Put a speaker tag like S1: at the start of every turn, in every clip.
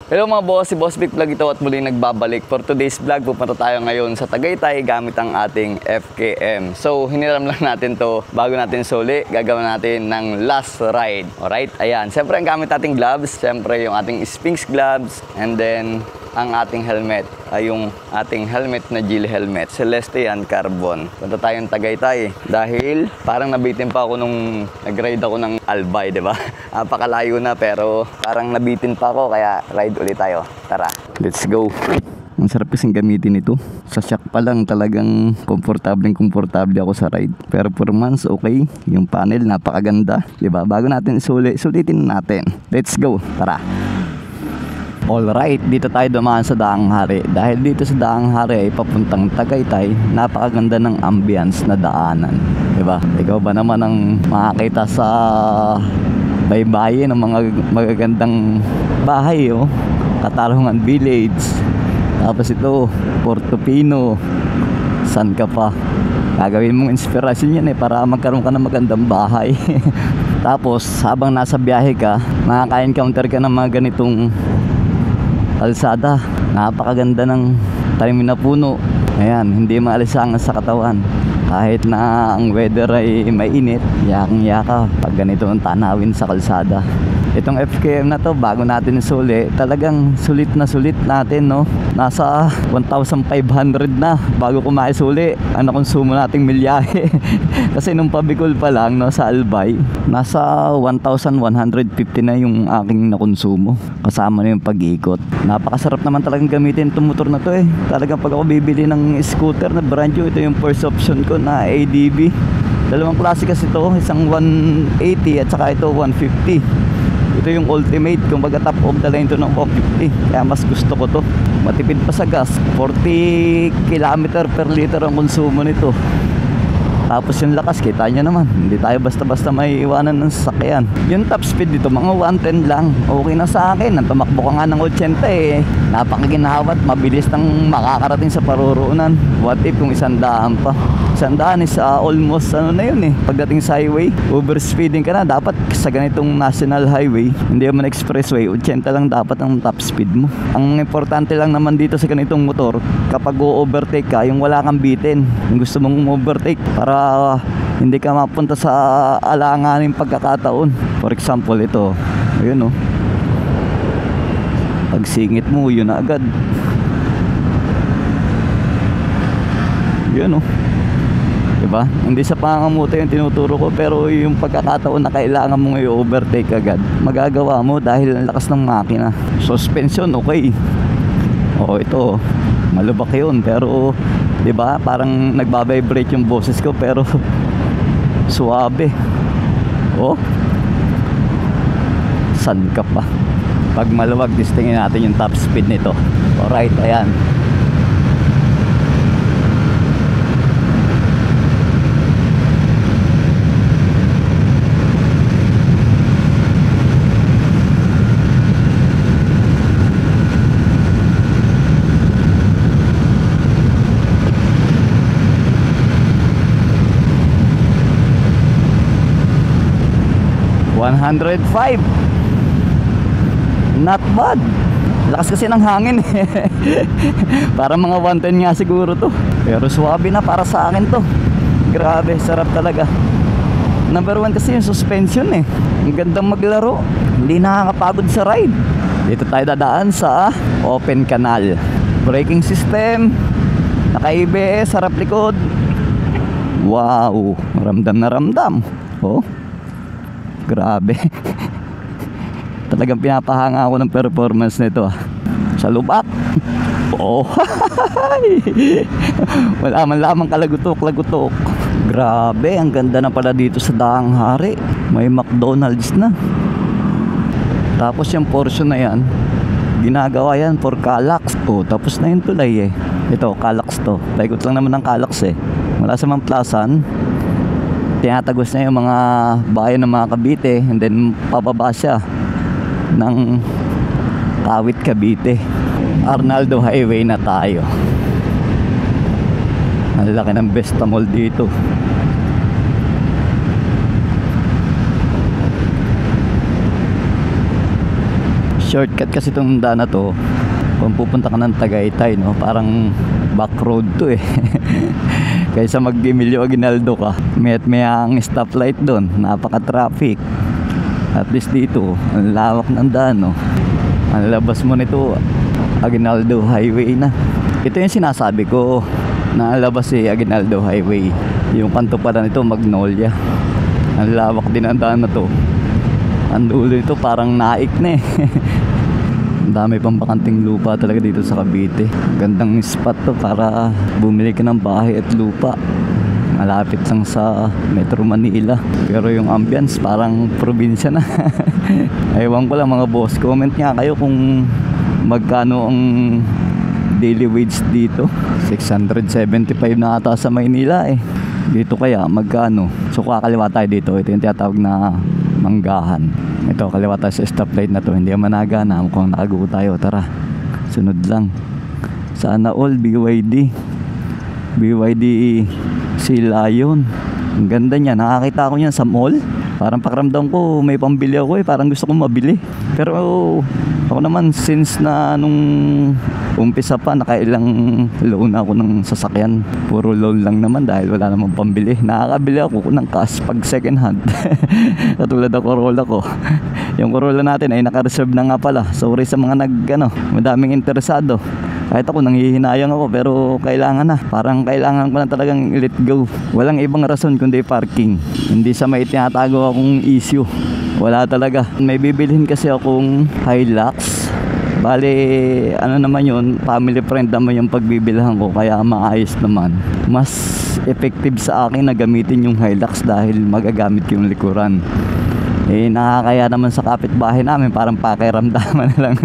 S1: Hello mga boss, si Boss Vic Vlog ito at muli nagbabalik. For today's vlog, pupunta tayo ngayon sa Tagaytay gamit ang ating FKM. So, hiniram lang natin to bago natin suli, gagawin natin ng last ride. Alright, ayan. Siyempre ang gamit nating gloves, siyempre yung ating Sphinx gloves, and then ang ating helmet ay yung ating helmet na Gil helmet, Celeste yan, carbon. Punta tayong Tagaytay dahil parang nabitin pa ako nung nag-ride ako ng Albay, di ba? Napakalayo na pero parang nabitin pa ako kaya ride ulit tayo. Tara, let's go. Ang sarap kasing gamitin ito. Sa shock pa lang talagang komportable ako sa ride. Performance okay, yung panel napakaganda, di ba? Bago natin sulitin natin. Let's go, tara. Alright, dito tayo dumaan sa Daang Hari. Dahil dito sa Daang Hari ay papuntang Tagaytay, napakaganda ng ambience na daanan. Diba? Ikaw ba naman ang makakita sa baybayin ng mga magagandang bahay, oh? Katarungan Village. Tapos ito, Portofino. San ka pa? Gagawin mong inspirasyon yan para magkaroon ka ng magandang bahay. Tapos, habang nasa biyahe ka, makaka-encounter ka ng mga ganitong kalsada. Napakaganda ng tanim na puno. Ayan, hindi maalisangan sa katawan. Kahit na ang weather ay mainit, yakang-yaka pag ganito ang tanawin sa kalsada. Itong FKM na to, bago natin isuli, talagang sulit natin, no? Nasa 1,500 na bago ko maisuli ang nakonsumo nating milyahe. Kasi nung pabikol pa lang, no, sa Albay, nasa 1,150 na yung aking nakonsumo kasama na yung pag-ikot. Napakasarap naman talagang gamitin itong motor na to, eh. Talagang pag ako bibili ng scooter na brand new, ito yung first option ko na ADB. Dalawang klase kasi ito, isang 180 at saka ito 150. Ito yung ultimate, kumbaga top of the line to ng 450. Kaya mas gusto ko to. Matipid pa sa gas, 40 km per liter ang konsumo nito. Tapos yung lakas, kita nyo naman, hindi tayo basta-basta may iwanan ng sasakyan. Yung top speed dito, mga 110 lang. Okay na sa akin, ang tumakbo ka nga ng 80 eh. Napakaginhawat, mabilis nang makakarating sa paruroonan. What if kung 100 pa? 100 is almost ano na yun eh. Pagdating sa highway, overspeeding ka na. Dapat sa ganitong national highway, hindi naman expressway, 80 lang dapat ang top speed mo. Ang importante lang naman dito sa ganitong motor, kapag o-overtake ka, yung wala kang bitin. Yung gusto mong overtake para hindi ka mapunta sa alanganing pagkakataon. For example, ito. Ayun, oh. Pag singit mo, yun na agad. Yun, oh. Diba? Hindi sa pangangamuta yung tinuturo ko, pero yung pagkakataon na kailangan mong i-overtake agad, magagawa mo dahil ang lakas ng makina. Suspension, okay. Oo, ito. Malubak yun, pero diba? Parang nagbabibrate yung boses ko, pero suabe. Oh. San ka pa? Pag maluwag, distingin natin yung top speed nito. Alright, ayan. $105. Not bad. Lakas kasi ng hangin eh. Para mga 110 nga siguro to. Pero suwabe na para sa akin to. Grabe, sarap talaga. Number 1 kasi yung suspension eh. Ang gandang maglaro. Hindi nakakapagod sa ride. Dito tayo dadaan sa open canal. Braking system, naka ABS, harap likod. Wow, ramdam na ramdam. Oh, grabe. Talagang pinapahanga ako ng performance nito, ah. Sa lubak. Oh. Wala man lamang kalagutok-lagutok. Grabe, ang ganda na pala dito sa Daang Hari. May McDonald's na. Tapos yung portion na yan, ginagawa yan for Calax. Oh, tapos na yung tulay eh. Ito, Calax to. Paikot lang naman ng Calax eh. Mula sa Mamplasan, tinatagos na yung mga bayan ng mga Cavite, and then pababa siya ng Kawit, Cavite. Arnaldo Highway na tayo. Ang laki ng Vesta Mall dito. Shortcut kasi itong daan na to. Kung pupunta ka ng Tagaytay, no, parang back road to eh. Kaysa mag-Emilio Aguinaldo ka, may ang stoplight doon, napaka-traffic. At least dito, ang lawak ng daan, no. Ang labas mo nito, Aguinaldo Highway na. Ito yung sinasabi ko, na labas Aguinaldo Highway. Yung kanto pala nito, Magnolia. Ang lawak din ang daan na to. Ang dulo nito parang naik na eh. Ang dami pang bakanting lupa talaga dito sa Cavite. Gandang spot to para bumili ka ng bahay at lupa. Malapit lang sa Metro Manila. Pero yung ambience parang probinsya na. Ewan ko lang mga boss, comment nga kayo kung magkano ang daily wage dito. 675 na ata sa Maynila eh. Dito kaya magkano? So kakaliwa tayo dito. Ito yung tinatawag na Manggahan. Ito kaliwa tayo sa stoplight na to. Hindi naman nagana. Mukhang nakaguho tayo. Tara, sunod lang. Sana all BYD Sea Lion. Ang ganda niya. Nakakita ko niyan sa mall. Parang pakiramdam ko may pambili ako eh. Parang gusto kong mabili. Pero ako naman since na nung umpisa pa nakailang loan ako ng sasakyan. Puro loan lang naman dahil wala namang pambili. Nakakabili ako ng cash pag second hand. Katulad ng Corolla ko. Yung Corolla natin ay naka-reserve na nga pala. Sorry sa mga madaming interesado. Kahit ako nanghihinayang ako pero kailangan na. Parang kailangan ko na talagang let go. Walang ibang rason kundi parking. Hindi sa may tinatago akong issue. Wala talaga. May bibilhin kasi akong Hilux. Bale, ano naman yun, family friend naman yung pagbibilhan ko. Kaya maayos naman. Mas effective sa akin na gamitin yung Hilux dahil magagamit ko yung likuran. Eh, nakakaya naman sa kapitbahay namin. Parang pakiramdaman na lang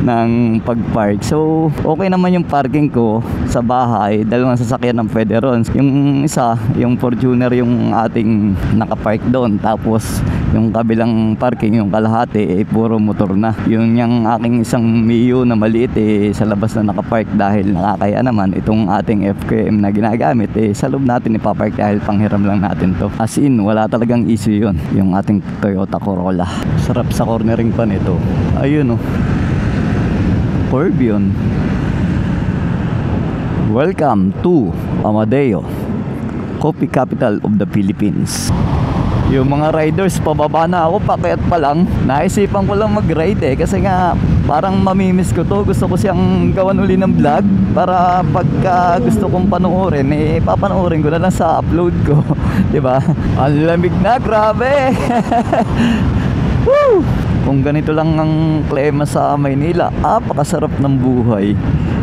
S1: ng pag-park. So, okay naman yung parking ko sa bahay. Dalawang sasakyan ng pwede ron. Yung isa, yung Fortuner yung ating nakapark doon. Tapos, yung kabilang parking, yung kalahati, eh, puro motor na. Yung aking isang Mio na maliit, eh, sa labas na nakapark dahil nakakaya naman. Itong ating FKM na ginagamit, eh, sa loob natin ipapark dahil panghiram lang natin to. As in, wala talagang issue yun. Yung ating Toyota Corolla. Sarap sa cornering pa nito. Ayun, oh. Corbion. Welcome to Amadeo, Coffee Capital of the Philippines. Yung mga riders, pababa na ako, pakyat pa lang. Naisipan ko lang mag-ride eh, kasi nga parang mamimiss ko to. Gusto ko siyang gawan uli ng vlog para pagka gusto kong panoorin, eh papanoorin ko na lang sa upload ko. Diba? Ang lamig na, grabe. Woo! Kung ganito lang ang klima sa Maynila, napakasarap ng buhay.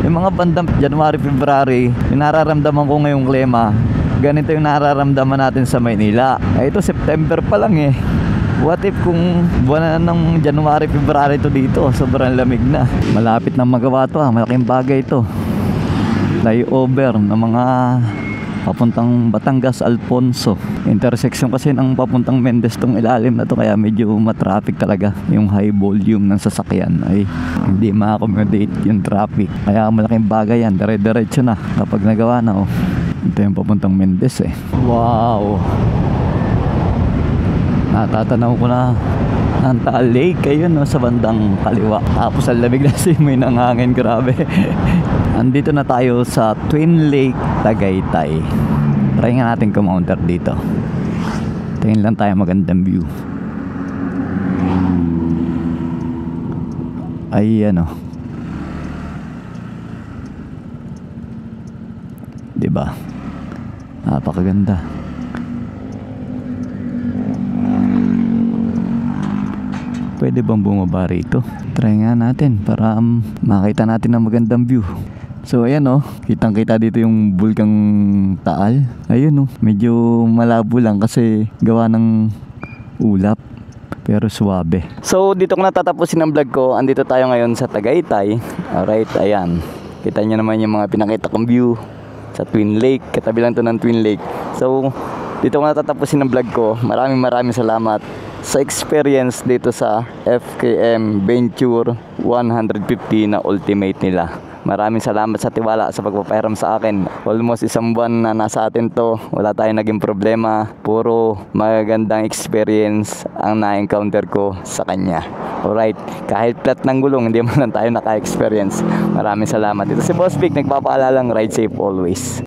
S1: Yung mga bandang January, February, yung nararamdaman ko ngayong klima, ganito yung nararamdaman natin sa Maynila. Eh, ito September pa lang eh. What if kung buwan na ng January, February to dito, sobrang lamig na. Malapit na magawa to, malaking bagay ito. Flyover ng mga papuntang Batangas, Alfonso. Intersection kasi ng papuntang Mendez tong ilalim na to, kaya medyo matraffic talaga. Yung high volume ng sasakyan ay hindi ma-accommodate yung traffic. Kaya malaking bagay yan, dire-diretso na kapag nagawa na. Oh, ito yung papuntang Mendez eh. Wow, natatanaw ko na ang Taal Lake, ayun no, sa bandang kaliwa. Tapos ang lamig na simoy ng hangin, grabe. Andito na tayo sa Twin Lake, Tagaytay. Try nga natin kumounter dito. Tingin lang tayo magandang view. Ay ano, diba? Napakaganda. Pwede bang bumaba rito? Try nga natin para makita natin ang magandang view. So ayan oh, kitang kita dito yung Bulkang Taal. Ayun oh, medyo malabo lang kasi gawa ng ulap, pero suwabe. So dito ko natatapusin ang vlog ko. Andito tayo ngayon sa Tagaytay. Alright, ayan. Kita nyo naman yung mga pinakita kong view sa Twin Lake. Katabi lang to ng Twin Lake. So dito ko natatapusin ang vlog ko. Maraming salamat sa experience dito sa FKM Venture 150 na Ultimate nila. Maraming salamat sa tiwala sa pagpapahiram sa akin. Almost isang buwan na nasa atin to. Wala tayong naging problema. Puro magagandang experience ang na-encounter ko sa kanya. Alright, kahit flat ng gulong, hindi man lang tayo naka-experience. Maraming salamat. Ito si Boss Vic, nagpapaalalang ride safe always.